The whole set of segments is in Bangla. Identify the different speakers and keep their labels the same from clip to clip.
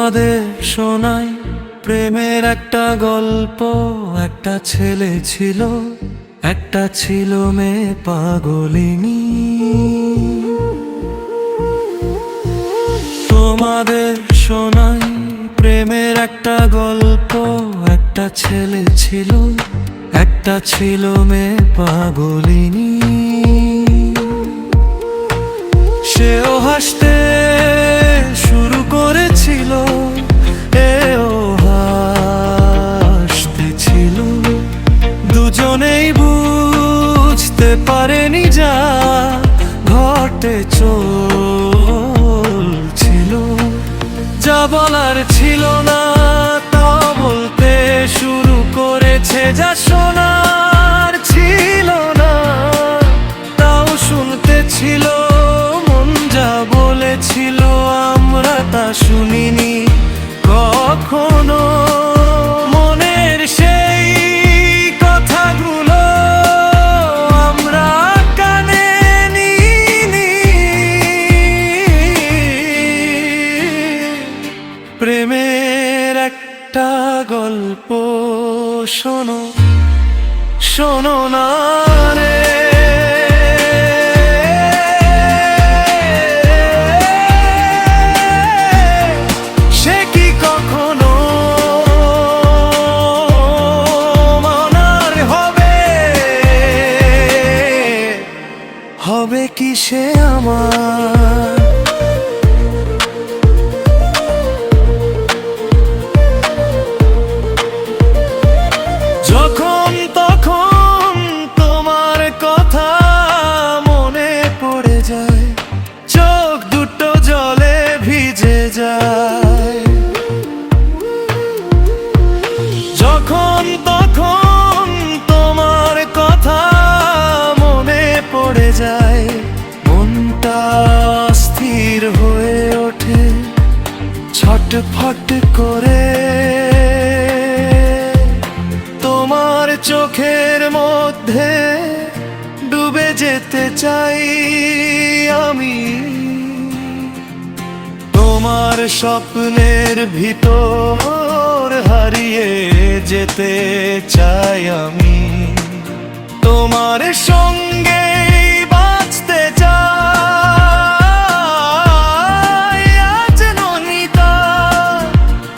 Speaker 1: তোমাদের শোনাই প্রেমের একটা গল্প। একটা ছেলে ছিল, একটা ছিল মেয়ে পাগলিনী। তোমাদের শোনাই প্রেমের একটা গল্প। একটা ছেলে ছিল, একটা ছিল মেয়ে পাগলিনী। সেও হাসতে শুরু করেছিল, এও হাসতে ছিল। দুজনেই বুঝতে পারেনি যা ঘটে চলছিল। যা বলার ছিল না তা বলতে শুরু করেছে, যা শোনার ছিল না তাও শুনতে ছিল। মন যা বলেছিল আমরা তা শুনিনি কখনো। মনের সেই কথাগুলো আমরা কানে নিইনি। প্রেমের একটা গল্প শোনো, শোনো না রে। সে কি কখনো মনার হবে? হবে কি সে আমার? যখন তখন তোমার কথা মনে পড়ে যায়, চোখ দুটো জলে ভিজে যায়। যখন তখন তোমার কথা মনে পড়ে যায়, মনটা স্থির হয়ে ওঠে ছটফট করে। তোমার চোখের মধ্যে ডুবে যেতে চাই আমি। তোমার স্বপ্নের ভিতর হারিয়ে যেতে চাই আমি। তোমার সঙ্গে বাঁচতে চাই আজ ননিতা।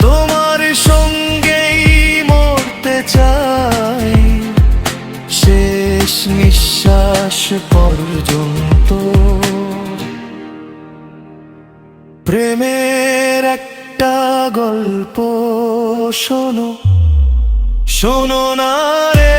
Speaker 1: তোমার সঙ্গেই মরতে চাই শেষ নিঃশ্বাস পর্যন্ত। প্রেমের একটা গল্প শোনো, শোনো না রে।